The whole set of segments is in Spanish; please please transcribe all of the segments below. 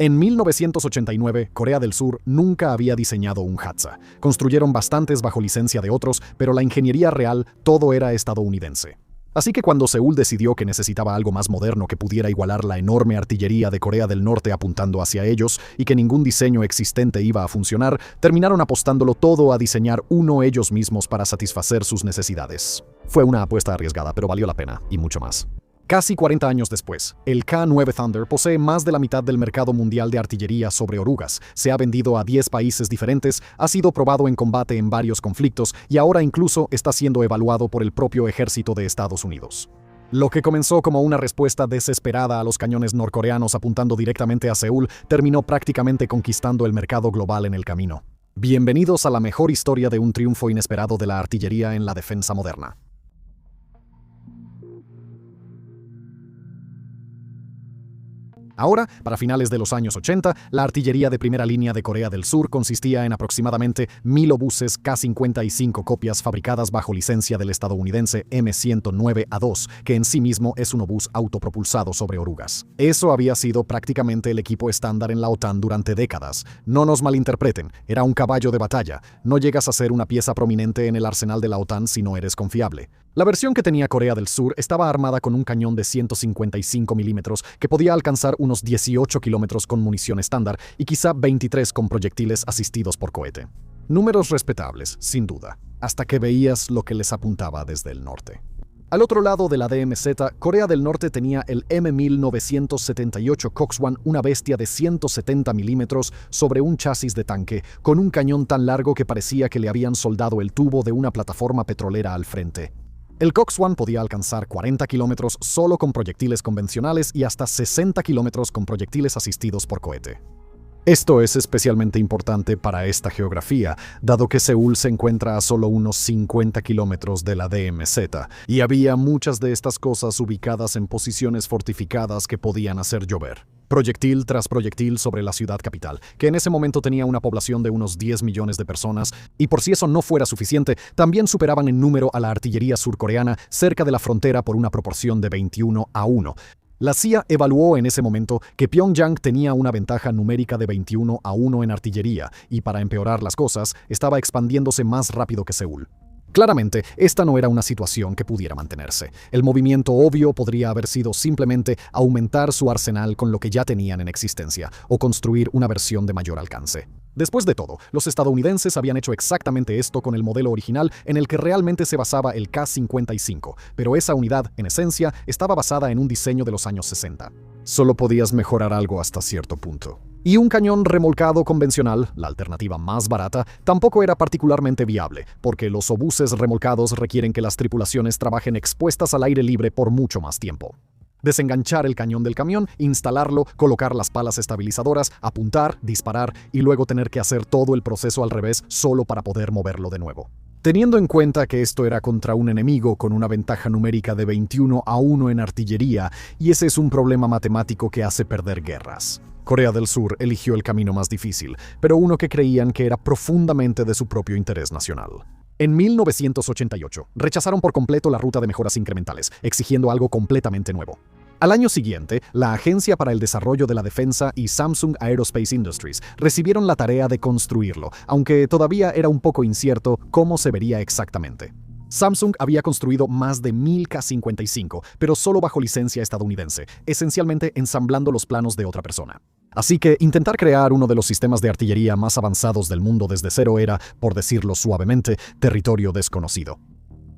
En 1989, Corea del Sur nunca había diseñado un Hatsa. Construyeron bastantes bajo licencia de otros, pero la ingeniería real todo era estadounidense. Así que cuando Seúl decidió que necesitaba algo más moderno que pudiera igualar la enorme artillería de Corea del Norte apuntando hacia ellos y que ningún diseño existente iba a funcionar, terminaron apostándolo todo a diseñar uno ellos mismos para satisfacer sus necesidades. Fue una apuesta arriesgada, pero valió la pena, y mucho más. Casi 40 años después, el K-9 Thunder posee más de la mitad del mercado mundial de artillería sobre orugas, se ha vendido a 10 países diferentes, ha sido probado en combate en varios conflictos y ahora incluso está siendo evaluado por el propio ejército de Estados Unidos. Lo que comenzó como una respuesta desesperada a los cañones norcoreanos apuntando directamente a Seúl, terminó prácticamente conquistando el mercado global en el camino. Bienvenidos a la mejor historia de un triunfo inesperado de la artillería en la defensa moderna. Ahora, para finales de los años 80, la artillería de primera línea de Corea del Sur consistía en aproximadamente 1000 obuses K-55 copias fabricadas bajo licencia del estadounidense M109A2, que en sí mismo es un obús autopropulsado sobre orugas. Eso había sido prácticamente el equipo estándar en la OTAN durante décadas. No nos malinterpreten, era un caballo de batalla. No llegas a ser una pieza prominente en el arsenal de la OTAN si no eres confiable. La versión que tenía Corea del Sur estaba armada con un cañón de 155 milímetros que podía alcanzar unos 18 kilómetros con munición estándar y quizá 23 con proyectiles asistidos por cohete. Números respetables, sin duda, hasta que veías lo que les apuntaba desde el norte. Al otro lado de la DMZ, Corea del Norte tenía el M1978 Coxswan, una bestia de 170 milímetros sobre un chasis de tanque, con un cañón tan largo que parecía que le habían soldado el tubo de una plataforma petrolera al frente. El Coxswan podía alcanzar 40 kilómetros solo con proyectiles convencionales y hasta 60 kilómetros con proyectiles asistidos por cohete. Esto es especialmente importante para esta geografía, dado que Seúl se encuentra a solo unos 50 kilómetros de la DMZ, y había muchas de estas cosas ubicadas en posiciones fortificadas que podían hacer llover. Proyectil tras proyectil sobre la ciudad capital, que en ese momento tenía una población de unos 10 millones de personas, y por si eso no fuera suficiente, también superaban en número a la artillería surcoreana cerca de la frontera por una proporción de 21-1. La CIA evaluó en ese momento que Pyongyang tenía una ventaja numérica de 21-1 en artillería, y para empeorar las cosas, estaba expandiéndose más rápido que Seúl. Claramente, esta no era una situación que pudiera mantenerse. El movimiento obvio podría haber sido simplemente aumentar su arsenal con lo que ya tenían en existencia, o construir una versión de mayor alcance. Después de todo, los estadounidenses habían hecho exactamente esto con el modelo original en el que realmente se basaba el K-55, pero esa unidad, en esencia, estaba basada en un diseño de los años 60. Solo podías mejorar algo hasta cierto punto. Y un cañón remolcado convencional, la alternativa más barata, tampoco era particularmente viable, porque los obuses remolcados requieren que las tripulaciones trabajen expuestas al aire libre por mucho más tiempo. Desenganchar el cañón del camión, instalarlo, colocar las palas estabilizadoras, apuntar, disparar y luego tener que hacer todo el proceso al revés solo para poder moverlo de nuevo. Teniendo en cuenta que esto era contra un enemigo con una ventaja numérica de 21-1 en artillería, y ese es un problema matemático que hace perder guerras. Corea del Sur eligió el camino más difícil, pero uno que creían que era profundamente de su propio interés nacional. En 1988, rechazaron por completo la ruta de mejoras incrementales, exigiendo algo completamente nuevo. Al año siguiente, la Agencia para el Desarrollo de la Defensa y Samsung Aerospace Industries recibieron la tarea de construirlo, aunque todavía era un poco incierto cómo se vería exactamente. Samsung había construido más de 1000 K-55, pero solo bajo licencia estadounidense, esencialmente ensamblando los planos de otra persona. Así que intentar crear uno de los sistemas de artillería más avanzados del mundo desde cero era, por decirlo suavemente, territorio desconocido.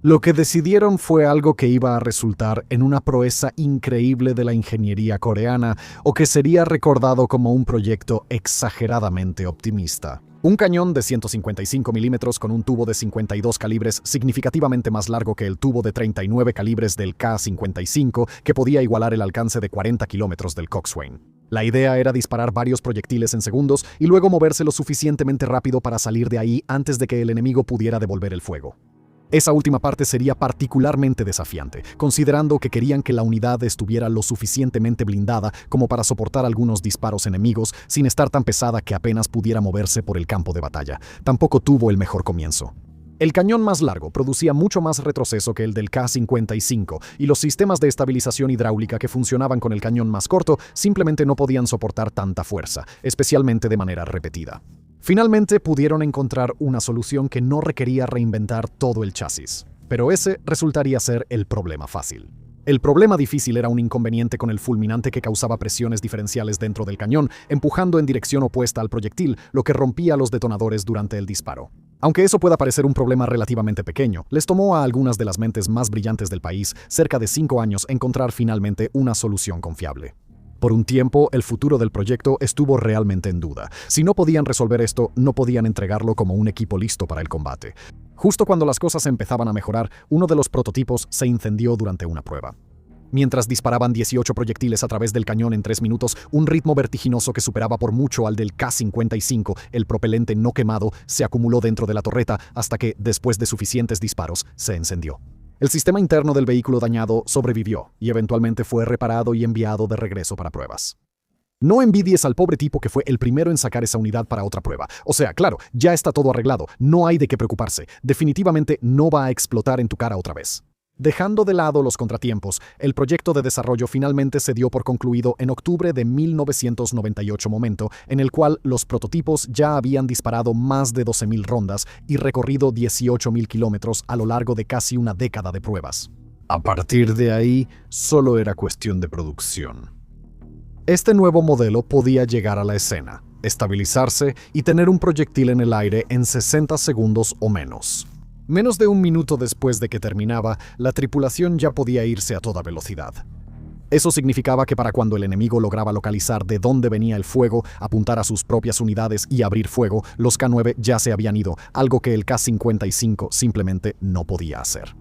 Lo que decidieron fue algo que iba a resultar en una proeza increíble de la ingeniería coreana, o que sería recordado como un proyecto exageradamente optimista. Un cañón de 155 milímetros con un tubo de 52 calibres significativamente más largo que el tubo de 39 calibres del K-55, que podía igualar el alcance de 40 kilómetros del Coxswain. La idea era disparar varios proyectiles en segundos y luego moverse lo suficientemente rápido para salir de ahí antes de que el enemigo pudiera devolver el fuego. Esa última parte sería particularmente desafiante, considerando que querían que la unidad estuviera lo suficientemente blindada como para soportar algunos disparos enemigos sin estar tan pesada que apenas pudiera moverse por el campo de batalla. Tampoco tuvo el mejor comienzo. El cañón más largo producía mucho más retroceso que el del K-55 y los sistemas de estabilización hidráulica que funcionaban con el cañón más corto simplemente no podían soportar tanta fuerza, especialmente de manera repetida. Finalmente pudieron encontrar una solución que no requería reinventar todo el chasis, pero ese resultaría ser el problema fácil. El problema difícil era un inconveniente con el fulminante que causaba presiones diferenciales dentro del cañón, empujando en dirección opuesta al proyectil, lo que rompía los detonadores durante el disparo. Aunque eso pueda parecer un problema relativamente pequeño, les tomó a algunas de las mentes más brillantes del país cerca de 5 años encontrar finalmente una solución confiable. Por un tiempo, el futuro del proyecto estuvo realmente en duda. Si no podían resolver esto, no podían entregarlo como un equipo listo para el combate. Justo cuando las cosas empezaban a mejorar, uno de los prototipos se incendió durante una prueba. Mientras disparaban 18 proyectiles a través del cañón en 3 minutos, un ritmo vertiginoso que superaba por mucho al del K-55, el propelente no quemado, se acumuló dentro de la torreta hasta que, después de suficientes disparos, se encendió. El sistema interno del vehículo dañado sobrevivió y eventualmente fue reparado y enviado de regreso para pruebas. No envidies al pobre tipo que fue el primero en sacar esa unidad para otra prueba. O sea, claro, ya está todo arreglado, no hay de qué preocuparse. Definitivamente no va a explotar en tu cara otra vez. Dejando de lado los contratiempos, el proyecto de desarrollo finalmente se dio por concluido en octubre de 1998, momento en el cual los prototipos ya habían disparado más de 12.000 rondas y recorrido 18.000 kilómetros a lo largo de casi una década de pruebas. A partir de ahí, solo era cuestión de producción. Este nuevo modelo podía llegar a la escena, estabilizarse y tener un proyectil en el aire en 60 segundos o menos. Menos de un minuto después de que terminaba, la tripulación ya podía irse a toda velocidad. Eso significaba que para cuando el enemigo lograba localizar de dónde venía el fuego, apuntar a sus propias unidades y abrir fuego, los K-9 ya se habían ido, algo que el K-55 simplemente no podía hacer.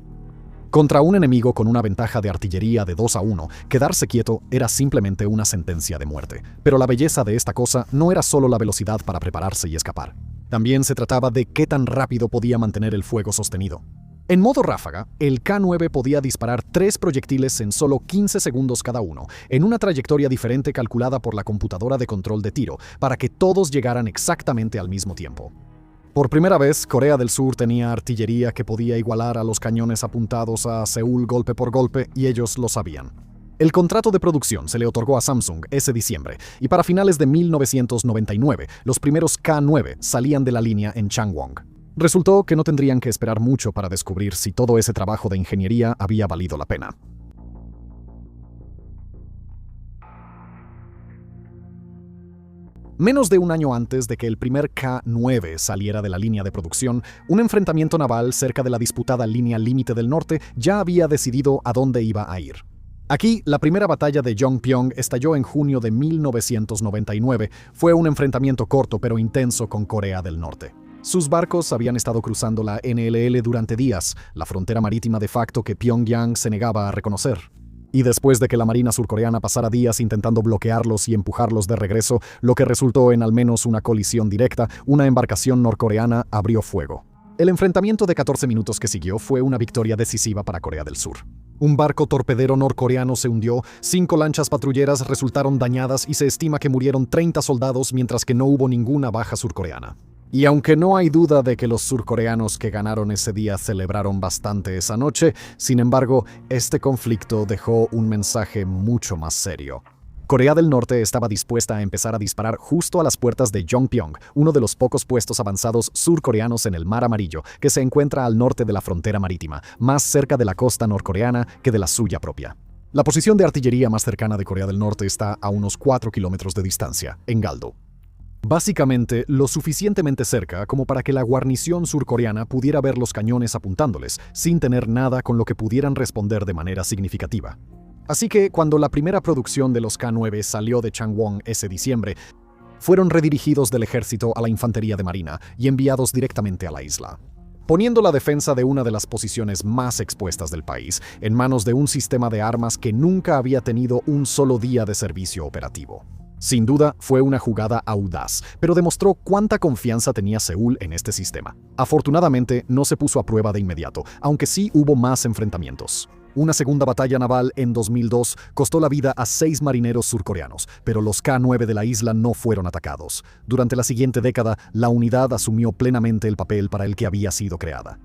Contra un enemigo con una ventaja de artillería de 2-1, quedarse quieto era simplemente una sentencia de muerte. Pero la belleza de esta cosa no era solo la velocidad para prepararse y escapar. También se trataba de qué tan rápido podía mantener el fuego sostenido. En modo ráfaga, el K-9 podía disparar 3 proyectiles en solo 15 segundos cada uno, en una trayectoria diferente calculada por la computadora de control de tiro, para que todos llegaran exactamente al mismo tiempo. Por primera vez, Corea del Sur tenía artillería que podía igualar a los cañones apuntados a Seúl golpe por golpe, y ellos lo sabían. El contrato de producción se le otorgó a Samsung ese diciembre, y para finales de 1999, los primeros K-9 salían de la línea en Changwon. Resultó que no tendrían que esperar mucho para descubrir si todo ese trabajo de ingeniería había valido la pena. Menos de un año antes de que el primer K-9 saliera de la línea de producción, un enfrentamiento naval cerca de la disputada línea límite del norte ya había decidido a dónde iba a ir. Aquí, la primera batalla de Yongpyong estalló en junio de 1999. Fue un enfrentamiento corto pero intenso con Corea del Norte. Sus barcos habían estado cruzando la NLL durante días, la frontera marítima de facto que Pyongyang se negaba a reconocer. Y después de que la Marina surcoreana pasara días intentando bloquearlos y empujarlos de regreso, lo que resultó en al menos una colisión directa, una embarcación norcoreana abrió fuego. El enfrentamiento de 14 minutos que siguió fue una victoria decisiva para Corea del Sur. Un barco torpedero norcoreano se hundió, 5 lanchas patrulleras resultaron dañadas y se estima que murieron 30 soldados mientras que no hubo ninguna baja surcoreana. Y aunque no hay duda de que los surcoreanos que ganaron ese día celebraron bastante esa noche, sin embargo, este conflicto dejó un mensaje mucho más serio. Corea del Norte estaba dispuesta a empezar a disparar justo a las puertas de Yongpyong, uno de los pocos puestos avanzados surcoreanos en el Mar Amarillo, que se encuentra al norte de la frontera marítima, más cerca de la costa norcoreana que de la suya propia. La posición de artillería más cercana de Corea del Norte está a unos 4 kilómetros de distancia, en Galdo. Básicamente, lo suficientemente cerca como para que la guarnición surcoreana pudiera ver los cañones apuntándoles, sin tener nada con lo que pudieran responder de manera significativa. Así que, cuando la primera producción de los K-9 salió de Changwon ese diciembre, fueron redirigidos del ejército a la infantería de marina y enviados directamente a la isla, poniendo la defensa de una de las posiciones más expuestas del país en manos de un sistema de armas que nunca había tenido un solo día de servicio operativo. Sin duda, fue una jugada audaz, pero demostró cuánta confianza tenía Seúl en este sistema. Afortunadamente, no se puso a prueba de inmediato, aunque sí hubo más enfrentamientos. Una segunda batalla naval en 2002 costó la vida a 6 marineros surcoreanos, pero los K-9 de la isla no fueron atacados. Durante la siguiente década, la unidad asumió plenamente el papel para el que había sido creada.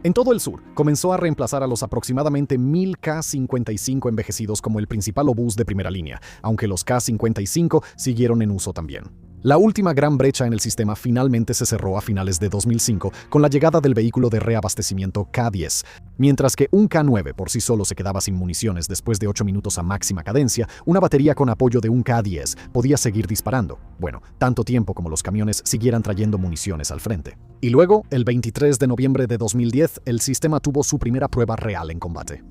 En todo el sur, comenzó a reemplazar a los aproximadamente 1000 K-55 envejecidos como el principal obús de primera línea, aunque los K-55 siguieron en uso también. La última gran brecha en el sistema finalmente se cerró a finales de 2005 con la llegada del vehículo de reabastecimiento K-10. Mientras que un K-9 por sí solo se quedaba sin municiones después de 8 minutos a máxima cadencia, una batería con apoyo de un K-10 podía seguir disparando. Bueno, tanto tiempo como los camiones siguieran trayendo municiones al frente. Y luego, el 23 de noviembre de 2010, el sistema tuvo su primera prueba real en combate.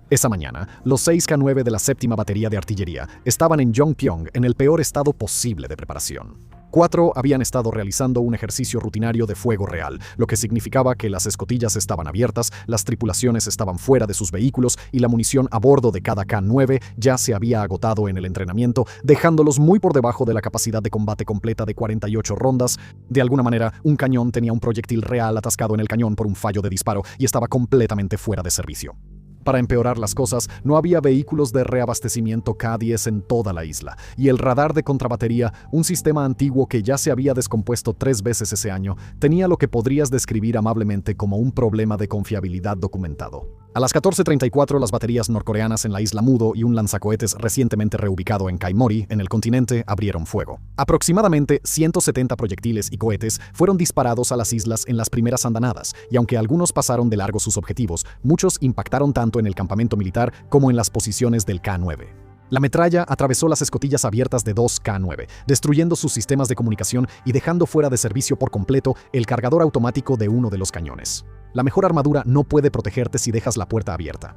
Esa mañana, los 6 K-9 de la séptima batería de artillería estaban en Yongpyong en el peor estado posible de preparación. 4 habían estado realizando un ejercicio rutinario de fuego real, lo que significaba que las escotillas estaban abiertas, las tripulaciones estaban fuera de sus vehículos y la munición a bordo de cada K-9 ya se había agotado en el entrenamiento, dejándolos muy por debajo de la capacidad de combate completa de 48 rondas. De alguna manera, un cañón tenía un proyectil real atascado en el cañón por un fallo de disparo y estaba completamente fuera de servicio. Para empeorar las cosas, no había vehículos de reabastecimiento K-10 en toda la isla, y el radar de contrabatería, un sistema antiguo que ya se había descompuesto 3 veces ese año, tenía lo que podrías describir amablemente como un problema de confiabilidad documentado. A las 14:34, las baterías norcoreanas en la isla Mudo y un lanzacohetes recientemente reubicado en Kaimori, en el continente, abrieron fuego. Aproximadamente 170 proyectiles y cohetes fueron disparados a las islas en las primeras andanadas, y aunque algunos pasaron de largo sus objetivos, muchos impactaron tanto en el campamento militar como en las posiciones del K-9. La metralla atravesó las escotillas abiertas de 2 K-9, destruyendo sus sistemas de comunicación y dejando fuera de servicio por completo el cargador automático de uno de los cañones. La mejor armadura no puede protegerte si dejas la puerta abierta.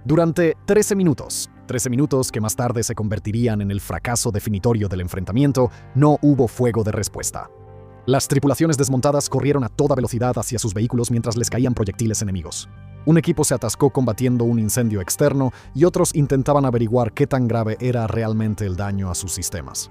Durante 13 minutos que más tarde se convertirían en el fracaso definitorio del enfrentamiento, no hubo fuego de respuesta. Las tripulaciones desmontadas corrieron a toda velocidad hacia sus vehículos mientras les caían proyectiles enemigos. Un equipo se atascó combatiendo un incendio externo y otros intentaban averiguar qué tan grave era realmente el daño a sus sistemas.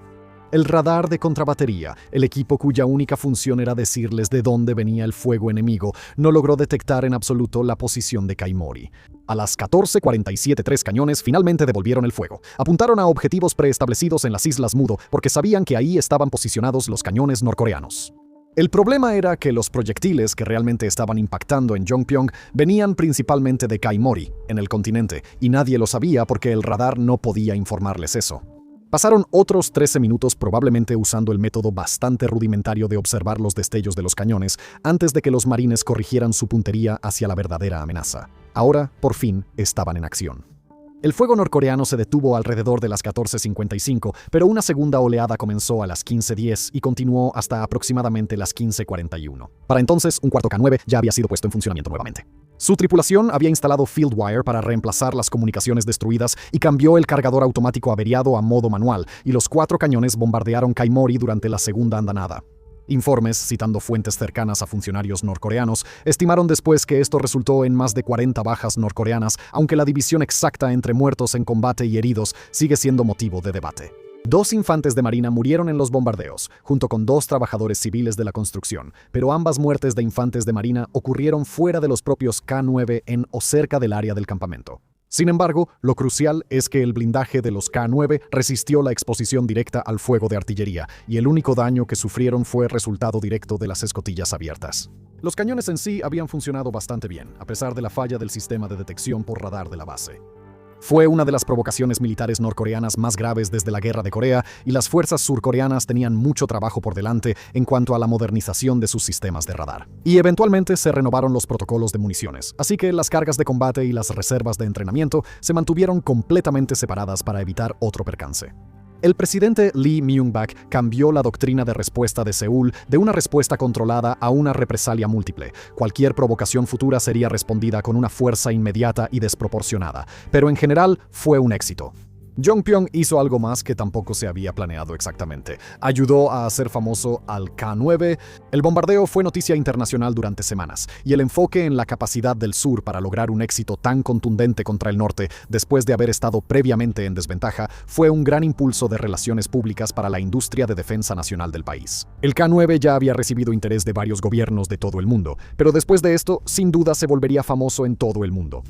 El radar de contrabatería, el equipo cuya única función era decirles de dónde venía el fuego enemigo, no logró detectar en absoluto la posición de Kaimori. A las 14:47, 3 cañones finalmente devolvieron el fuego. Apuntaron a objetivos preestablecidos en las Islas Mudo porque sabían que ahí estaban posicionados los cañones norcoreanos. El problema era que los proyectiles que realmente estaban impactando en Yongpyong venían principalmente de Kaimori, en el continente, y nadie lo sabía porque el radar no podía informarles eso. Pasaron otros 13 minutos probablemente usando el método bastante rudimentario de observar los destellos de los cañones antes de que los marines corrigieran su puntería hacia la verdadera amenaza. Ahora, por fin, estaban en acción. El fuego norcoreano se detuvo alrededor de las 14:55, pero una segunda oleada comenzó a las 15:10 y continuó hasta aproximadamente las 15:41. Para entonces, un cuarto K-9 ya había sido puesto en funcionamiento nuevamente. Su tripulación había instalado FieldWire para reemplazar las comunicaciones destruidas y cambió el cargador automático averiado a modo manual, y los 4 cañones bombardearon Kaimori durante la segunda andanada. Informes, citando fuentes cercanas a funcionarios norcoreanos, estimaron después que esto resultó en más de 40 bajas norcoreanas, aunque la división exacta entre muertos en combate y heridos sigue siendo motivo de debate. 2 infantes de marina murieron en los bombardeos, junto con 2 trabajadores civiles de la construcción, pero ambas muertes de infantes de marina ocurrieron fuera de los propios K-9 en o cerca del área del campamento. Sin embargo, lo crucial es que el blindaje de los K-9 resistió la exposición directa al fuego de artillería, y el único daño que sufrieron fue resultado directo de las escotillas abiertas. Los cañones en sí habían funcionado bastante bien, a pesar de la falla del sistema de detección por radar de la base. Fue una de las provocaciones militares norcoreanas más graves desde la Guerra de Corea, y las fuerzas surcoreanas tenían mucho trabajo por delante en cuanto a la modernización de sus sistemas de radar. Y eventualmente se renovaron los protocolos de municiones, así que las cargas de combate y las reservas de entrenamiento se mantuvieron completamente separadas para evitar otro percance. El presidente Lee Myung-bak cambió la doctrina de respuesta de Seúl de una respuesta controlada a una represalia múltiple. Cualquier provocación futura sería respondida con una fuerza inmediata y desproporcionada, pero en general fue un éxito. Yongpyong hizo algo más que tampoco se había planeado exactamente. Ayudó a hacer famoso al K-9. El bombardeo fue noticia internacional durante semanas, y el enfoque en la capacidad del sur para lograr un éxito tan contundente contra el norte, después de haber estado previamente en desventaja, fue un gran impulso de relaciones públicas para la industria de defensa nacional del país. El K-9 ya había recibido interés de varios gobiernos de todo el mundo, pero después de esto, sin duda se volvería famoso en todo el mundo.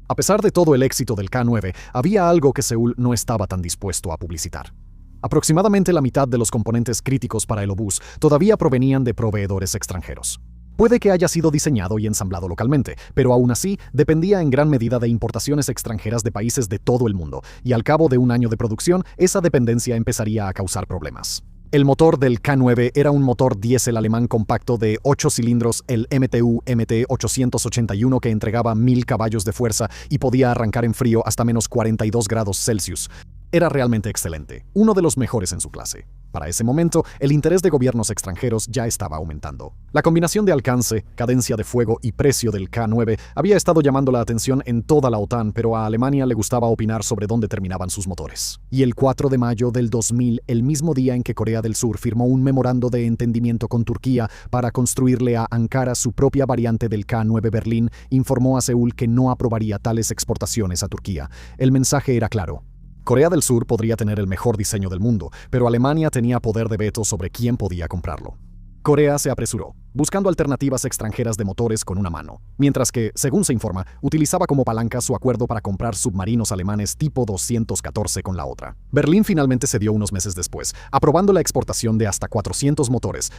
A pesar de todo el éxito del K-9, había algo que Seúl no estaba tan dispuesto a publicitar. Aproximadamente la mitad de los componentes críticos para el obús todavía provenían de proveedores extranjeros. Puede que haya sido diseñado y ensamblado localmente, pero aún así dependía en gran medida de importaciones extranjeras de países de todo el mundo, y al cabo de un año de producción, esa dependencia empezaría a causar problemas. El motor del K-9 era un motor diésel alemán compacto de 8 cilindros, el MTU MT881, que entregaba 1000 caballos de fuerza y podía arrancar en frío hasta menos 42 grados Celsius. Era realmente excelente, uno de los mejores en su clase. Para ese momento, el interés de gobiernos extranjeros ya estaba aumentando. La combinación de alcance, cadencia de fuego y precio del K-9 había estado llamando la atención en toda la OTAN, pero a Alemania le gustaba opinar sobre dónde terminaban sus motores. Y el 4 de mayo del 2000, el mismo día en que Corea del Sur firmó un memorando de entendimiento con Turquía para construirle a Ankara su propia variante del K-9, Berlín informó a Seúl que no aprobaría tales exportaciones a Turquía. El mensaje era claro. Corea del Sur podría tener el mejor diseño del mundo, pero Alemania tenía poder de veto sobre quién podía comprarlo. Corea se apresuró, buscando alternativas extranjeras de motores con una mano, mientras que, según se informa, utilizaba como palanca su acuerdo para comprar submarinos alemanes tipo 214 con la otra. Berlín finalmente cedió unos meses después, aprobando la exportación de hasta 400 motores,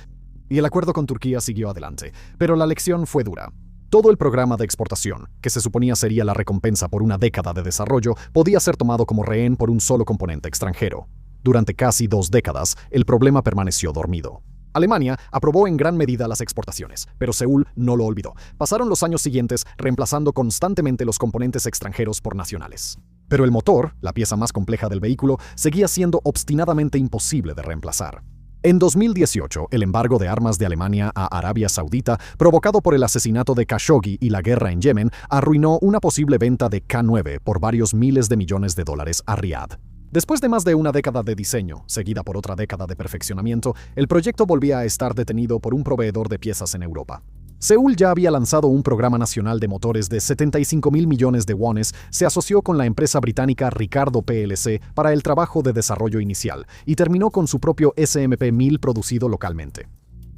y el acuerdo con Turquía siguió adelante, pero la lección fue dura. Todo el programa de exportación, que se suponía sería la recompensa por una década de desarrollo, podía ser tomado como rehén por un solo componente extranjero. Durante casi 2 décadas, el problema permaneció dormido. Alemania aprobó en gran medida las exportaciones, pero Seúl no lo olvidó. Pasaron los años siguientes reemplazando constantemente los componentes extranjeros por nacionales. Pero el motor, la pieza más compleja del vehículo, seguía siendo obstinadamente imposible de reemplazar. En 2018, el embargo de armas de Alemania a Arabia Saudita, provocado por el asesinato de Khashoggi y la guerra en Yemen, arruinó una posible venta de K-9 por varios miles de millones de dólares a Riad. Después de más de una década de diseño, seguida por otra década de perfeccionamiento, el proyecto volvía a estar detenido por un proveedor de piezas en Europa. Seúl ya había lanzado un programa nacional de motores de 75.000 millones de wones, se asoció con la empresa británica Ricardo PLC para el trabajo de desarrollo inicial y terminó con su propio SMP-1000 producido localmente.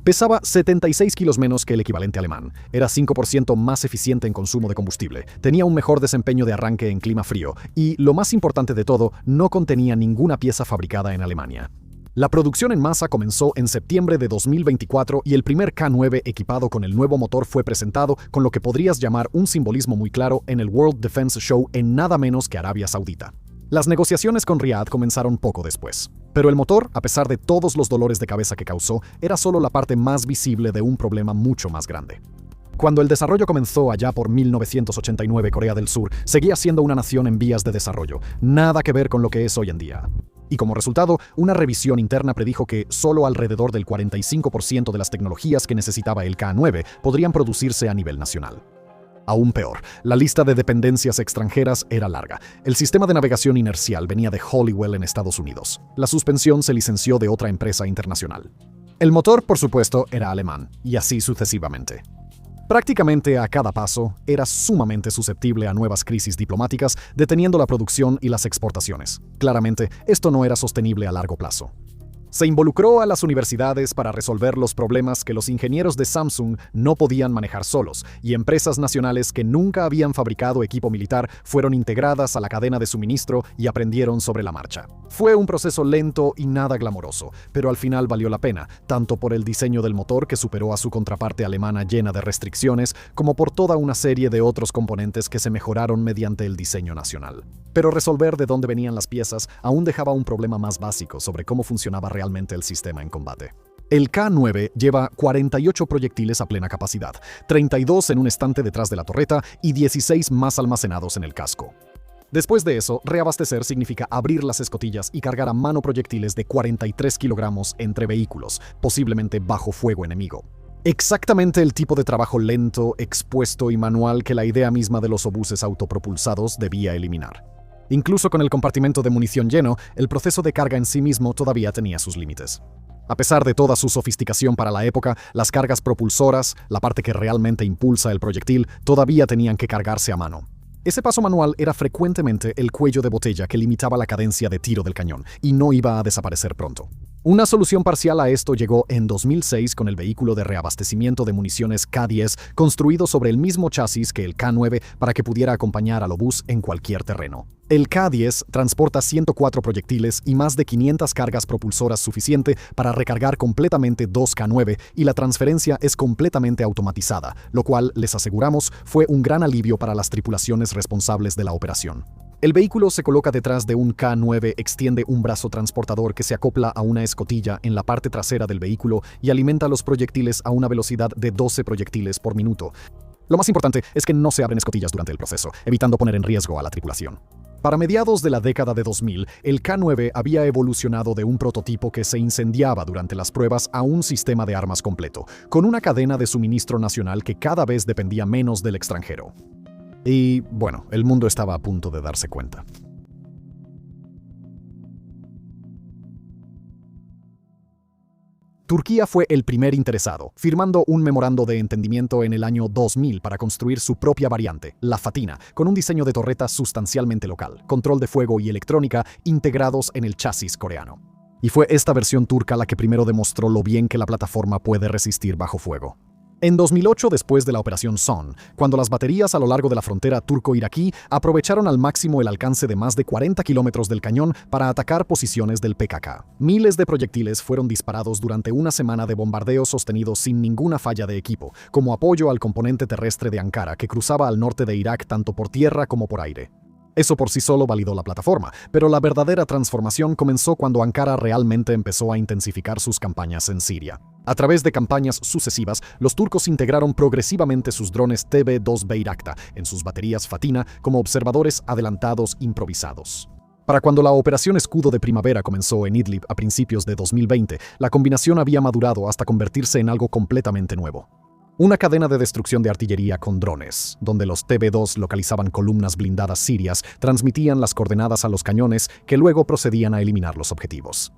Pesaba 76 kilos menos que el equivalente alemán, era 5% más eficiente en consumo de combustible, tenía un mejor desempeño de arranque en clima frío y, lo más importante de todo, no contenía ninguna pieza fabricada en Alemania. La producción en masa comenzó en septiembre de 2024 y el primer K-9 equipado con el nuevo motor fue presentado con lo que podrías llamar un simbolismo muy claro en el World Defense Show en nada menos que Arabia Saudita. Las negociaciones con Riad comenzaron poco después, pero el motor, a pesar de todos los dolores de cabeza que causó, era solo la parte más visible de un problema mucho más grande. Cuando el desarrollo comenzó allá por 1989, Corea del Sur seguía siendo una nación en vías de desarrollo, nada que ver con lo que es hoy en día. Y como resultado, una revisión interna predijo que solo alrededor del 45% de las tecnologías que necesitaba el K-9 podrían producirse a nivel nacional. Aún peor, la lista de dependencias extranjeras era larga. El sistema de navegación inercial venía de Honeywell en Estados Unidos. La suspensión se licenció de otra empresa internacional. El motor, por supuesto, era alemán, y así sucesivamente. Prácticamente a cada paso, era sumamente susceptible a nuevas crisis diplomáticas, deteniendo la producción y las exportaciones. Claramente, esto no era sostenible a largo plazo. Se involucró a las universidades para resolver los problemas que los ingenieros de Samsung no podían manejar solos, y empresas nacionales que nunca habían fabricado equipo militar fueron integradas a la cadena de suministro y aprendieron sobre la marcha. Fue un proceso lento y nada glamoroso, pero al final valió la pena, tanto por el diseño del motor que superó a su contraparte alemana llena de restricciones, como por toda una serie de otros componentes que se mejoraron mediante el diseño nacional. Pero resolver de dónde venían las piezas aún dejaba un problema más básico sobre cómo funcionaba realmente el sistema en combate. El K-9 lleva 48 proyectiles a plena capacidad, 32 en un estante detrás de la torreta y 16 más almacenados en el casco. Después de eso, reabastecer significa abrir las escotillas y cargar a mano proyectiles de 43 kilogramos entre vehículos, posiblemente bajo fuego enemigo. Exactamente el tipo de trabajo lento, expuesto y manual que la idea misma de los obuses autopropulsados debía eliminar. Incluso con el compartimento de munición lleno, el proceso de carga en sí mismo todavía tenía sus límites. A pesar de toda su sofisticación para la época, las cargas propulsoras, la parte que realmente impulsa el proyectil, todavía tenían que cargarse a mano. Ese paso manual era frecuentemente el cuello de botella que limitaba la cadencia de tiro del cañón, y no iba a desaparecer pronto. Una solución parcial a esto llegó en 2006 con el vehículo de reabastecimiento de municiones K-10 construido sobre el mismo chasis que el K-9 para que pudiera acompañar al obús en cualquier terreno. El K-10 transporta 104 proyectiles y más de 500 cargas propulsoras suficiente para recargar completamente dos K-9 y la transferencia es completamente automatizada, lo cual, les aseguramos, fue un gran alivio para las tripulaciones responsables de la operación. El vehículo se coloca detrás de un K-9, extiende un brazo transportador que se acopla a una escotilla en la parte trasera del vehículo y alimenta los proyectiles a una velocidad de 12 proyectiles por minuto. Lo más importante es que no se abren escotillas durante el proceso, evitando poner en riesgo a la tripulación. Para mediados de la década de 2000, el K-9 había evolucionado de un prototipo que se incendiaba durante las pruebas a un sistema de armas completo, con una cadena de suministro nacional que cada vez dependía menos del extranjero. Y, bueno, el mundo estaba a punto de darse cuenta. Turquía fue el primer interesado, firmando un memorando de entendimiento en el año 2000 para construir su propia variante, la Fatina, con un diseño de torreta sustancialmente local, control de fuego y electrónica integrados en el chasis coreano. Y fue esta versión turca la que primero demostró lo bien que la plataforma puede resistir bajo fuego. En 2008, después de la Operación Son, cuando las baterías a lo largo de la frontera turco-iraquí aprovecharon al máximo el alcance de más de 40 kilómetros del cañón para atacar posiciones del PKK. Miles de proyectiles fueron disparados durante una semana de bombardeo sostenido sin ninguna falla de equipo, como apoyo al componente terrestre de Ankara que cruzaba al norte de Irak tanto por tierra como por aire. Eso por sí solo validó la plataforma, pero la verdadera transformación comenzó cuando Ankara realmente empezó a intensificar sus campañas en Siria. A través de campañas sucesivas, los turcos integraron progresivamente sus drones TB2 Bayraktar en sus baterías Fatina como observadores adelantados improvisados. Para cuando la Operación Escudo de Primavera comenzó en Idlib a principios de 2020, la combinación había madurado hasta convertirse en algo completamente nuevo. Una cadena de destrucción de artillería con drones, donde los TB2 localizaban columnas blindadas sirias, transmitían las coordenadas a los cañones que luego procedían a eliminar los objetivos.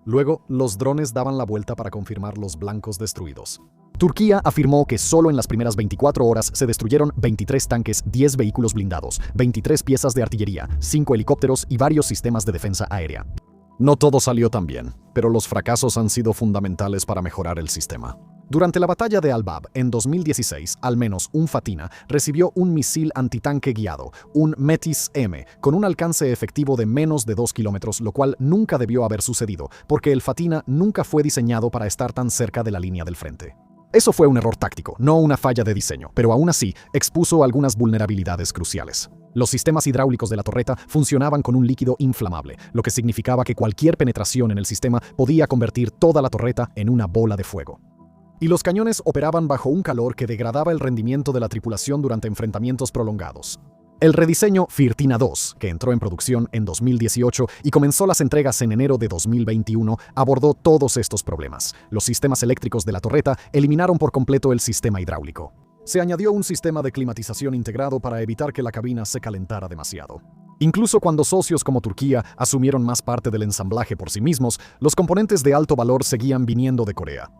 Luego, los drones daban la vuelta para confirmar los blancos destruidos. Turquía afirmó que solo en las primeras 24 horas se destruyeron 23 tanques, 10 vehículos blindados, 23 piezas de artillería, 5 helicópteros y varios sistemas de defensa aérea. No todo salió tan bien, pero los fracasos han sido fundamentales para mejorar el sistema. Durante la batalla de Al-Bab en 2016, al menos un Fatina recibió un misil antitanque guiado, un Metis-M, con un alcance efectivo de menos de 2 kilómetros, lo cual nunca debió haber sucedido, porque el Fatina nunca fue diseñado para estar tan cerca de la línea del frente. Eso fue un error táctico, no una falla de diseño, pero aún así expuso algunas vulnerabilidades cruciales. Los sistemas hidráulicos de la torreta funcionaban con un líquido inflamable, lo que significaba que cualquier penetración en el sistema podía convertir toda la torreta en una bola de fuego. Y los cañones operaban bajo un calor que degradaba el rendimiento de la tripulación durante enfrentamientos prolongados. El rediseño Firtina 2, que entró en producción en 2018 y comenzó las entregas en enero de 2021, abordó todos estos problemas. Los sistemas eléctricos de la torreta eliminaron por completo el sistema hidráulico. Se añadió un sistema de climatización integrado para evitar que la cabina se calentara demasiado. Incluso cuando socios como Turquía asumieron más parte del ensamblaje por sí mismos, los componentes de alto valor seguían viniendo de Corea.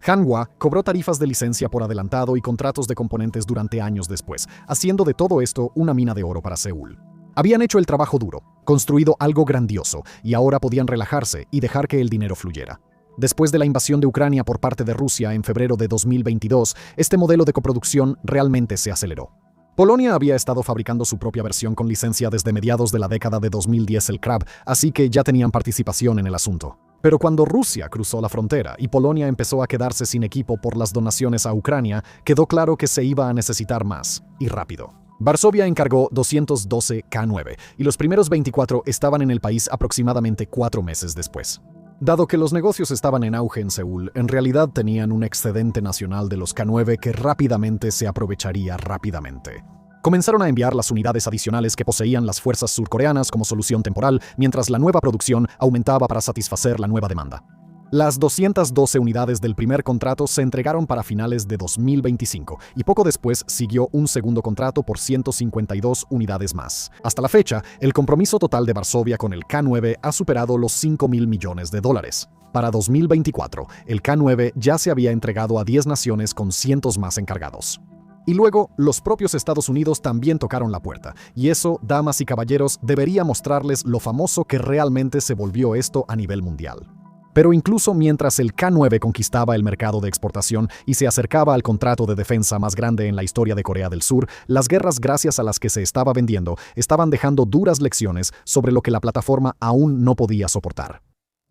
Hanwha cobró tarifas de licencia por adelantado y contratos de componentes durante años después, haciendo de todo esto una mina de oro para Seúl. Habían hecho el trabajo duro, construido algo grandioso, y ahora podían relajarse y dejar que el dinero fluyera. Después de la invasión de Ucrania por parte de Rusia en febrero de 2022, este modelo de coproducción realmente se aceleró. Polonia había estado fabricando su propia versión con licencia desde mediados de la década de 2010, el CRAB, así que ya tenían participación en el asunto. Pero cuando Rusia cruzó la frontera y Polonia empezó a quedarse sin equipo por las donaciones a Ucrania, quedó claro que se iba a necesitar más, y rápido. Varsovia encargó 212 K-9, y los primeros 24 estaban en el país aproximadamente 4 meses después. Dado que los negocios estaban en auge en Seúl, en realidad tenían un excedente nacional de los K-9 que rápidamente se aprovecharía rápidamente. Comenzaron a enviar las unidades adicionales que poseían las fuerzas surcoreanas como solución temporal, mientras la nueva producción aumentaba para satisfacer la nueva demanda. Las 212 unidades del primer contrato se entregaron para finales de 2025 y poco después siguió un segundo contrato por 152 unidades más. Hasta la fecha, el compromiso total de Varsovia con el K-9 ha superado los $5.000 millones. Para 2024, el K-9 ya se había entregado a 10 naciones con cientos más encargados. Y luego, los propios Estados Unidos también tocaron la puerta, y eso, damas y caballeros, debería mostrarles lo famoso que realmente se volvió esto a nivel mundial. Pero incluso mientras el K-9 conquistaba el mercado de exportación y se acercaba al contrato de defensa más grande en la historia de Corea del Sur, las guerras gracias a las que se estaba vendiendo estaban dejando duras lecciones sobre lo que la plataforma aún no podía soportar.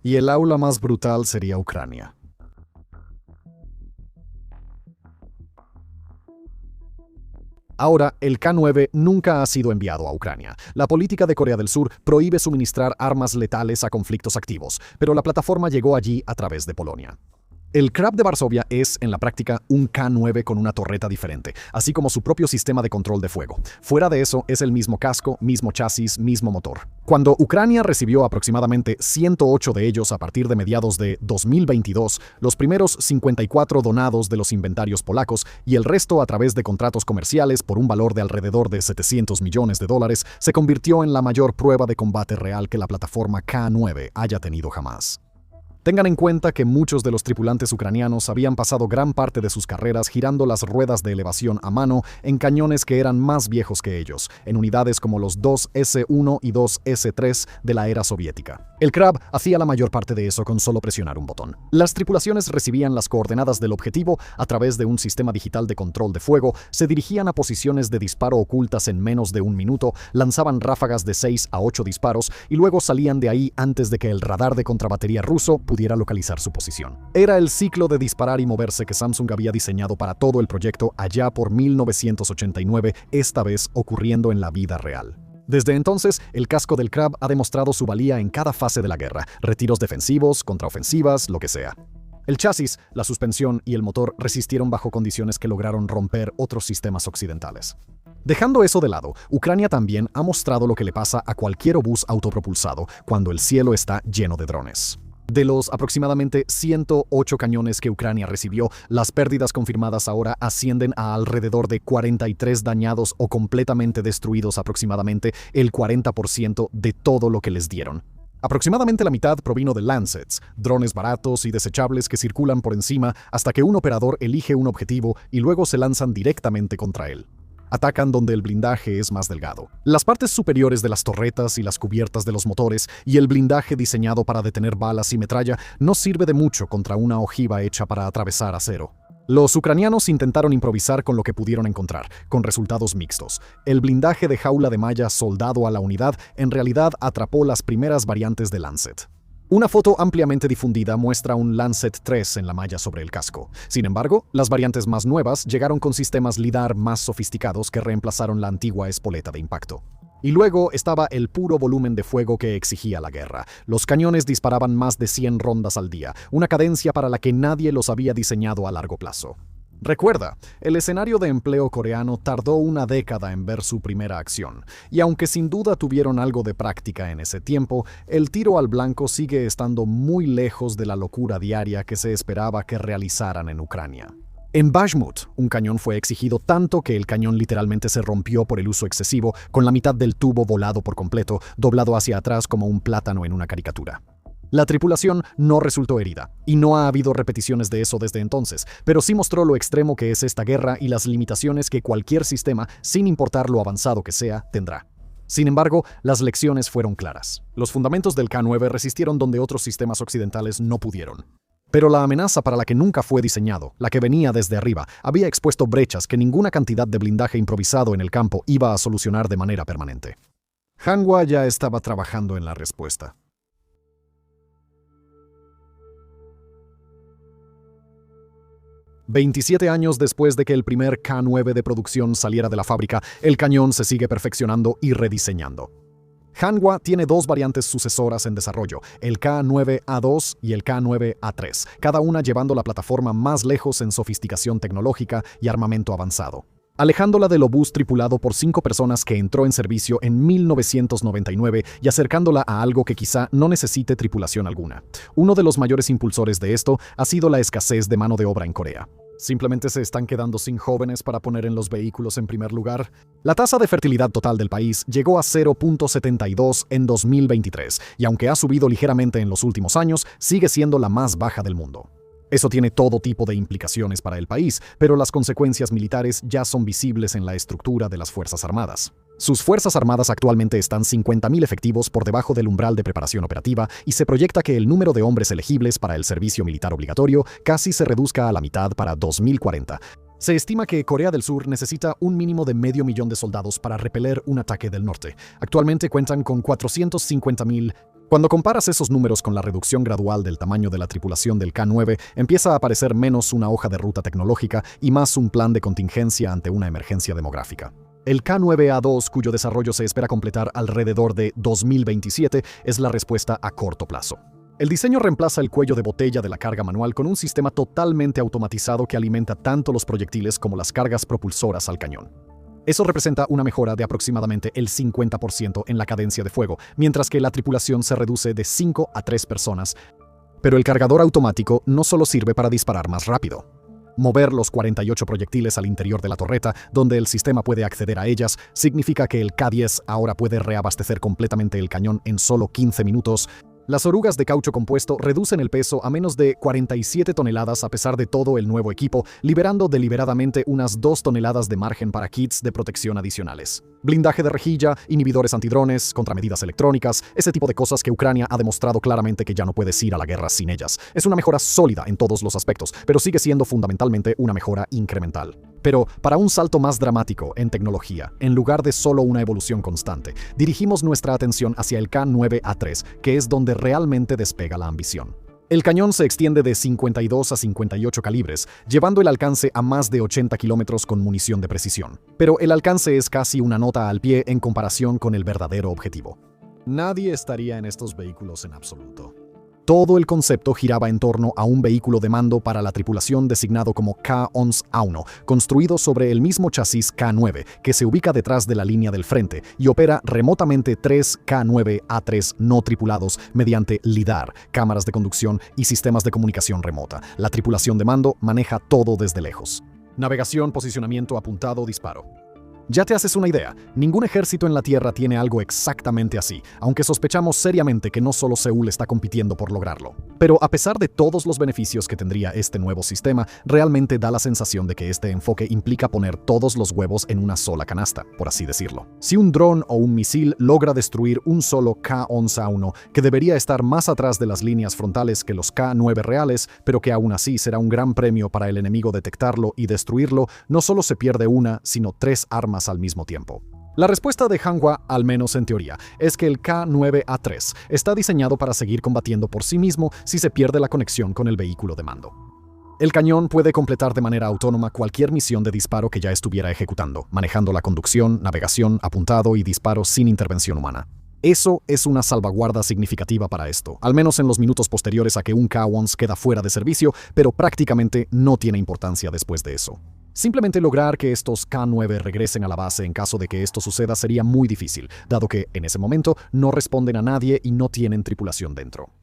Y el aula más brutal sería Ucrania. Ahora, el K-9 nunca ha sido enviado a Ucrania. La política de Corea del Sur prohíbe suministrar armas letales a conflictos activos, pero la plataforma llegó allí a través de Polonia. El Krab de Varsovia es, en la práctica, un K-9 con una torreta diferente, así como su propio sistema de control de fuego. Fuera de eso, es el mismo casco, mismo chasis, mismo motor. Cuando Ucrania recibió aproximadamente 108 de ellos a partir de mediados de 2022, los primeros 54 donados de los inventarios polacos y el resto a través de contratos comerciales por un valor de alrededor de $700 millones, se convirtió en la mayor prueba de combate real que la plataforma K-9 haya tenido jamás. Tengan en cuenta que muchos de los tripulantes ucranianos habían pasado gran parte de sus carreras girando las ruedas de elevación a mano en cañones que eran más viejos que ellos, en unidades como los 2S-1 y 2S-3 de la era soviética. El Krab hacía la mayor parte de eso con solo presionar un botón. Las tripulaciones recibían las coordenadas del objetivo a través de un sistema digital de control de fuego, se dirigían a posiciones de disparo ocultas en menos de un minuto, lanzaban ráfagas de 6 a 8 disparos y luego salían de ahí antes de que el radar de contrabatería ruso pudiera localizar su posición. Era el ciclo de disparar y moverse que Samsung había diseñado para todo el proyecto allá por 1989, esta vez ocurriendo en la vida real. Desde entonces, el casco del Krab ha demostrado su valía en cada fase de la guerra, retiros defensivos, contraofensivas, lo que sea. El chasis, la suspensión y el motor resistieron bajo condiciones que lograron romper otros sistemas occidentales. Dejando eso de lado, Ucrania también ha mostrado lo que le pasa a cualquier obús autopropulsado cuando el cielo está lleno de drones. De los aproximadamente 108 cañones que Ucrania recibió, las pérdidas confirmadas ahora ascienden a alrededor de 43 dañados o completamente destruidos, aproximadamente el 40% de todo lo que les dieron. Aproximadamente la mitad provino de Lancets, drones baratos y desechables que circulan por encima hasta que un operador elige un objetivo y luego se lanzan directamente contra él. Atacan donde el blindaje es más delgado. Las partes superiores de las torretas y las cubiertas de los motores y el blindaje diseñado para detener balas y metralla no sirve de mucho contra una ojiva hecha para atravesar acero. Los ucranianos intentaron improvisar con lo que pudieron encontrar, con resultados mixtos. El blindaje de jaula de malla soldado a la unidad en realidad atrapó las primeras variantes de Lancet. Una foto ampliamente difundida muestra un Lancet 3 en la malla sobre el casco. Sin embargo, las variantes más nuevas llegaron con sistemas LiDAR más sofisticados que reemplazaron la antigua espoleta de impacto. Y luego estaba el puro volumen de fuego que exigía la guerra. Los cañones disparaban más de 100 rondas al día, una cadencia para la que nadie los había diseñado a largo plazo. Recuerda, el escenario de empleo coreano tardó una década en ver su primera acción, y aunque sin duda tuvieron algo de práctica en ese tiempo, el tiro al blanco sigue estando muy lejos de la locura diaria que se esperaba que realizaran en Ucrania. En Bakhmut, un cañón fue exigido tanto que el cañón literalmente se rompió por el uso excesivo, con la mitad del tubo volado por completo, doblado hacia atrás como un plátano en una caricatura. La tripulación no resultó herida, y no ha habido repeticiones de eso desde entonces, pero sí mostró lo extremo que es esta guerra y las limitaciones que cualquier sistema, sin importar lo avanzado que sea, tendrá. Sin embargo, las lecciones fueron claras. Los fundamentos del K-9 resistieron donde otros sistemas occidentales no pudieron. Pero la amenaza para la que nunca fue diseñado, la que venía desde arriba, había expuesto brechas que ninguna cantidad de blindaje improvisado en el campo iba a solucionar de manera permanente. Hanwha ya estaba trabajando en la respuesta. 27 años después de que el primer K-9 de producción saliera de la fábrica, el cañón se sigue perfeccionando y rediseñando. Hanwha tiene dos variantes sucesoras en desarrollo, el K-9A2 y el K-9A3, cada una llevando la plataforma más lejos en sofisticación tecnológica y armamento avanzado, alejándola del obús tripulado por 5 personas que entró en servicio en 1999 y acercándola a algo que quizá no necesite tripulación alguna. Uno de los mayores impulsores de esto ha sido la escasez de mano de obra en Corea. ¿Simplemente se están quedando sin jóvenes para poner en los vehículos en primer lugar? La tasa de fertilidad total del país llegó a 0.72 en 2023, y aunque ha subido ligeramente en los últimos años, sigue siendo la más baja del mundo. Eso tiene todo tipo de implicaciones para el país, pero las consecuencias militares ya son visibles en la estructura de las Fuerzas Armadas. Sus fuerzas armadas actualmente están 50.000 efectivos por debajo del umbral de preparación operativa y se proyecta que el número de hombres elegibles para el servicio militar obligatorio casi se reduzca a la mitad para 2040. Se estima que Corea del Sur necesita un mínimo de 500.000 de soldados para repeler un ataque del norte. Actualmente cuentan con 450.000. Cuando comparas esos números con la reducción gradual del tamaño de la tripulación del K-9, empieza a aparecer menos una hoja de ruta tecnológica y más un plan de contingencia ante una emergencia demográfica. El K-9A2, cuyo desarrollo se espera completar alrededor de 2027, es la respuesta a corto plazo. El diseño reemplaza el cuello de botella de la carga manual con un sistema totalmente automatizado que alimenta tanto los proyectiles como las cargas propulsoras al cañón. Eso representa una mejora de aproximadamente el 50% en la cadencia de fuego, mientras que la tripulación se reduce de 5 a 3 personas. Pero el cargador automático no solo sirve para disparar más rápido. Mover los 48 proyectiles al interior de la torreta, donde el sistema puede acceder a ellas, significa que el K-10 ahora puede reabastecer completamente el cañón en solo 15 minutos. Las orugas de caucho compuesto reducen el peso a menos de 47 toneladas a pesar de todo el nuevo equipo, liberando deliberadamente unas 2 toneladas de margen para kits de protección adicionales. Blindaje de rejilla, inhibidores antidrones, contramedidas electrónicas, ese tipo de cosas que Ucrania ha demostrado claramente que ya no puedes ir a la guerra sin ellas. Es una mejora sólida en todos los aspectos, pero sigue siendo fundamentalmente una mejora incremental. Pero para un salto más dramático en tecnología, en lugar de solo una evolución constante, dirigimos nuestra atención hacia el K-9A3, que es donde realmente despega la ambición. El cañón se extiende de 52 a 58 calibres, llevando el alcance a más de 80 kilómetros con munición de precisión. Pero el alcance es casi una nota al pie en comparación con el verdadero objetivo. Nadie estaría en estos vehículos en absoluto. Todo el concepto giraba en torno a un vehículo de mando para la tripulación designado como K-11A1, construido sobre el mismo chasis K-9, que se ubica detrás de la línea del frente y opera remotamente 3 K-9A3 no tripulados mediante LIDAR, cámaras de conducción y sistemas de comunicación remota. La tripulación de mando maneja todo desde lejos. Navegación, posicionamiento, apuntado, disparo. Ya te haces una idea, ningún ejército en la Tierra tiene algo exactamente así, aunque sospechamos seriamente que no solo Seúl está compitiendo por lograrlo. Pero a pesar de todos los beneficios que tendría este nuevo sistema, realmente da la sensación de que este enfoque implica poner todos los huevos en una sola canasta, por así decirlo. Si un dron o un misil logra destruir un solo K-11A1, que debería estar más atrás de las líneas frontales que los K-9 reales, pero que aún así será un gran premio para el enemigo detectarlo y destruirlo, no solo se pierde una, sino 3 armas al mismo tiempo. La respuesta de Hanwha, al menos en teoría, es que el K-9A3 está diseñado para seguir combatiendo por sí mismo si se pierde la conexión con el vehículo de mando. El cañón puede completar de manera autónoma cualquier misión de disparo que ya estuviera ejecutando, manejando la conducción, navegación, apuntado y disparo sin intervención humana. Eso es una salvaguarda significativa para esto, al menos en los minutos posteriores a que un K-11 queda fuera de servicio, pero prácticamente no tiene importancia después de eso. Simplemente lograr que estos K-9 regresen a la base en caso de que esto suceda sería muy difícil, dado que, en ese momento, no responden a nadie y no tienen tripulación dentro.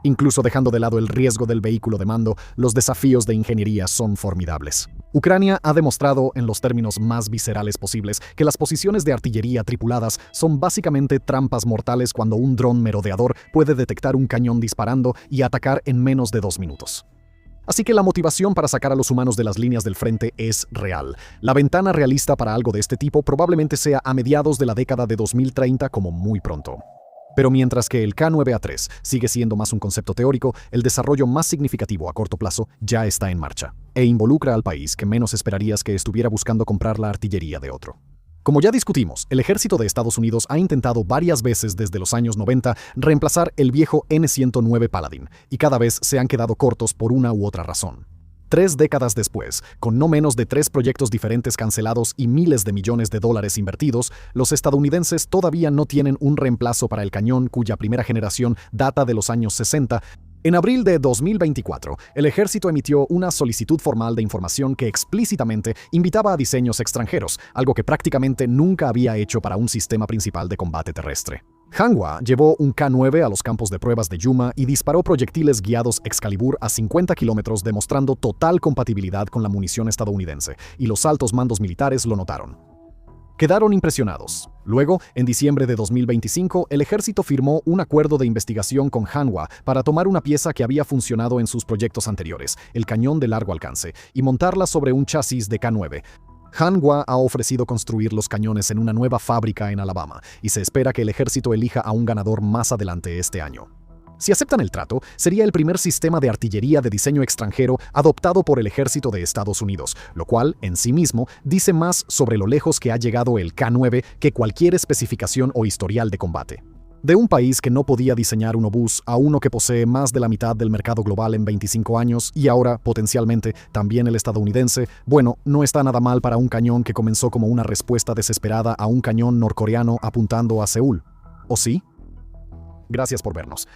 Incluso dejando de lado el riesgo del vehículo de mando, los desafíos de ingeniería son formidables. Ucrania ha demostrado, en los términos más viscerales posibles, que las posiciones de artillería tripuladas son básicamente trampas mortales cuando un dron merodeador puede detectar un cañón disparando y atacar en menos de 2 minutos. Así que la motivación para sacar a los humanos de las líneas del frente es real. La ventana realista para algo de este tipo probablemente sea a mediados de la década de 2030 como muy pronto. Pero mientras que el K-9A3 sigue siendo más un concepto teórico, el desarrollo más significativo a corto plazo ya está en marcha, e involucra al país que menos esperarías que estuviera buscando comprar la artillería de otro. Como ya discutimos, el ejército de Estados Unidos ha intentado varias veces desde los años 90 reemplazar el viejo N-109 Paladin, y cada vez se han quedado cortos por una u otra razón. 3 décadas después, con no menos de 3 proyectos diferentes cancelados y miles de millones de dólares invertidos, los estadounidenses todavía no tienen un reemplazo para el cañón cuya primera generación data de los años 60. En abril de 2024, el ejército emitió una solicitud formal de información que explícitamente invitaba a diseños extranjeros, algo que prácticamente nunca había hecho para un sistema principal de combate terrestre. Hanwha llevó un K-9 a los campos de pruebas de Yuma y disparó proyectiles guiados Excalibur a 50 kilómetros, demostrando total compatibilidad con la munición estadounidense, y los altos mandos militares lo notaron. Quedaron impresionados. Luego, en diciembre de 2025, el ejército firmó un acuerdo de investigación con Hanwha para tomar una pieza que había funcionado en sus proyectos anteriores, el cañón de largo alcance, y montarla sobre un chasis de K-9. Hanwha ha ofrecido construir los cañones en una nueva fábrica en Alabama y se espera que el ejército elija a un ganador más adelante este año. Si aceptan el trato, sería el primer sistema de artillería de diseño extranjero adoptado por el ejército de Estados Unidos, lo cual, en sí mismo, dice más sobre lo lejos que ha llegado el K-9 que cualquier especificación o historial de combate. De un país que no podía diseñar un obús a uno que posee más de la mitad del mercado global en 25 años y ahora, potencialmente, también el estadounidense, bueno, no está nada mal para un cañón que comenzó como una respuesta desesperada a un cañón norcoreano apuntando a Seúl. ¿O sí? Gracias por vernos.